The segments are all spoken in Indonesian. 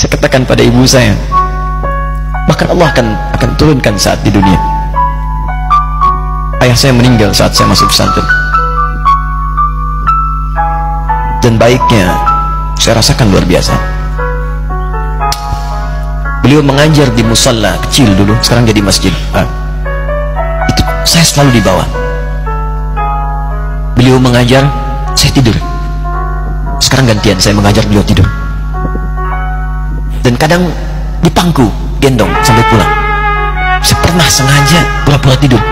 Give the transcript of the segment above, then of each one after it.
Saya katakan pada ibu saya, bahkan Allah akan turunkan saat di dunia. Ayah saya meninggal saat saya masuk pesantren, dan baiknya saya rasakan luar biasa. Beliau mengajar di musalla kecil dulu, sekarang jadi masjid. Itu saya selalu dibawa. Beliau mengajar, saya tidur. Sekarang gantian, saya mengajar, beliau tidur. Dan kadang di pangku, gendong sampai pulang. Saya pernah sengaja pura-pura tidur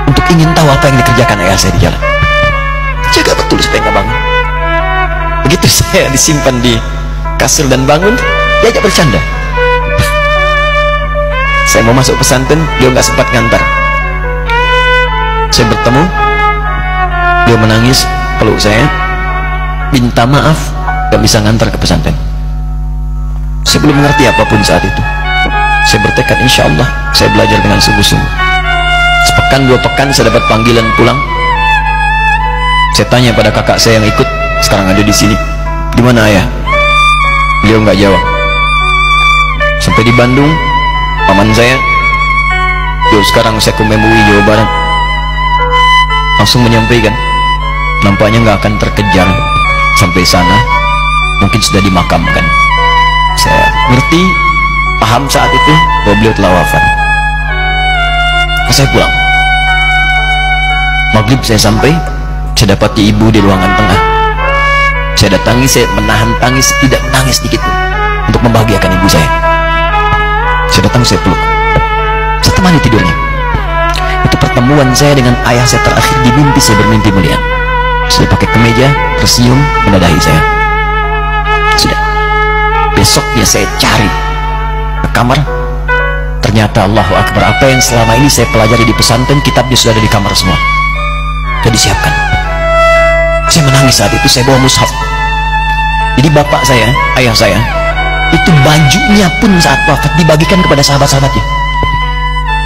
untuk ingin tahu apa yang dikerjakan ayah saya di jalan. Jaga betul supaya nggak bangun. Begitu saya disimpan di kasur dan bangun, diajak bercanda. Saya mau masuk pesantren, beliau nggak sempat ngantar. Saya bertemu, beliau menangis, peluk saya, minta maaf gak bisa ngantar ke pesantren. Saya belum mengerti apapun saat itu. Saya bertekad, insya Allah saya belajar dengan sungguh-sungguh. Sepekan 2 pekan saya dapat panggilan pulang. Saya tanya pada kakak saya yang ikut, sekarang ada di sini, di mana ayah? Beliau nggak jawab. Sampai di Bandung, paman saya, sekarang saya ke MUI Jawa Barat, langsung menyampaikan, nampaknya nggak akan terkejar sampai sana, mungkin sudah dimakamkan. Saya ngerti, paham saat itu bahwa beliau telah wafat. Saya pulang. Maghrib saya sampai, saya dapati ibu di ruangan tengah. Saya datangi, saya menahan tangis, tidak menangis sedikit pun, untuk membahagiakan ibu saya. Saya datang, saya peluk, saya temani tidurnya. Itu pertemuan saya dengan ayah saya terakhir di mimpi. Saya bermimpi mulia, saya pakai kemeja, tersenyum, menadahi saya. Sudah. Besoknya saya cari ke kamar, ternyata Allahu Akbar, apa yang selama ini saya pelajari di pesantren, kitabnya sudah ada di kamar semua, sudah disiapkan. Saya menangis saat itu. Saya bawa mushaf. Jadi bapak saya, ayah saya, itu bajunya pun saat wafat dibagikan kepada sahabat-sahabatnya.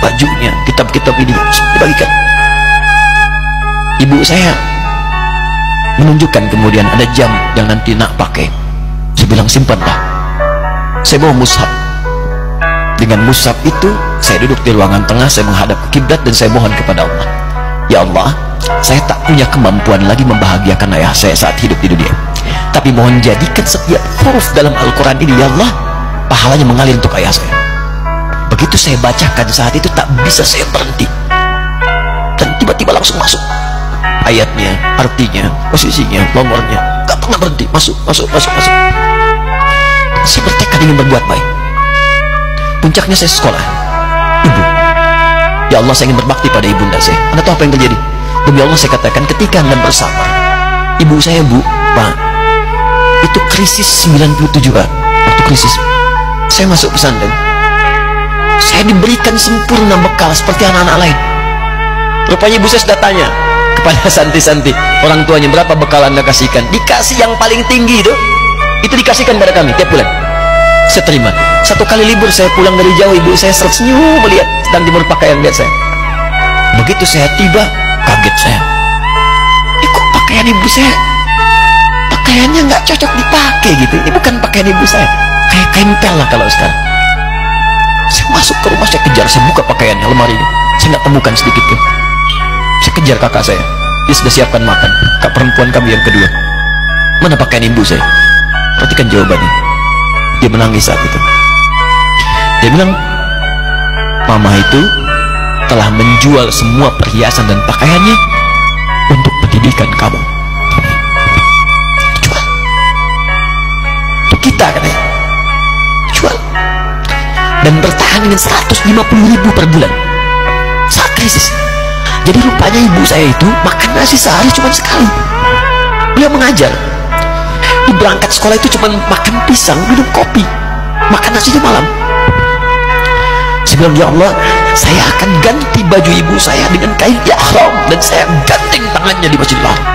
Bajunya, kitab-kitab ini dibagikan. Ibu saya menunjukkan kemudian ada jam yang nanti nak pakai. Saya bilang, simpanlah. Saya bawa mushaf. Dengan mushaf itu saya duduk di ruangan tengah, saya menghadap ke kiblat dan saya mohon kepada Allah, ya Allah, saya tak punya kemampuan lagi membahagiakan ayah saya saat hidup di dunia, tapi mohon jadikan setiap huruf dalam Al-Quran ini, ya Allah, pahalanya mengalir untuk ayah saya. Begitu saya bacakan saat itu, tak bisa saya berhenti, dan tiba-tiba langsung masuk ayatnya, artinya, posisinya, nomornya, gak pernah berhenti, masuk. Saya bertekad ingin berbuat baik. Puncaknya saya sekolah. Ibu, ya Allah, saya ingin berbakti pada ibunda saya. Anda tahu apa yang terjadi? Demi Allah saya katakan, ketika Anda bersama ibu saya, Bu, Pak, itu krisis 97 Pak. Waktu krisis saya masuk pesantren, saya diberikan sempurna bekal seperti anak-anak lain. Rupanya ibu saya sudah tanya kepada santi-santi, orang tuanya, berapa bekal Anda kasihkan? Dikasih yang paling tinggi itu dikasihkan pada kami tiap bulan. Saya terima. 1 kali libur saya pulang dari jauh, ibu saya tersenyum melihat sedang timur pakaian lihat saya. Begitu saya tiba, kaget saya. Kok pakaian ibu saya, pakaiannya nggak cocok dipakai gitu. Ini bukan pakaian ibu saya, kayak kain pel lah kalau sekarang. Saya masuk ke rumah, saya kejar, saya buka pakaiannya, lemarinya, saya nggak temukan sedikit pun. Saya kejar kakak saya, dia sudah siapkan makan. Kak perempuan kami yang kedua, mana pakaian ibu saya? Perhatikan jawabannya. Dia menangis saat itu. Dia bilang, mama itu telah menjual semua perhiasan dan pakaiannya untuk pendidikan kamu. Jual. Untuk kita katanya. Jual. Dan bertahan dengan 150.000 per bulan saat krisis. Jadi rupanya ibu saya itu makan nasi sehari cuma sekali. Beliau mengajar. Di berangkat sekolah itu cuma makan pisang, minum kopi, makan nasinya malam. Saya bilang, ya Allah, saya akan ganti baju ibu saya dengan kain ihram dan saya gandeng tangannya di Masjidil Haram.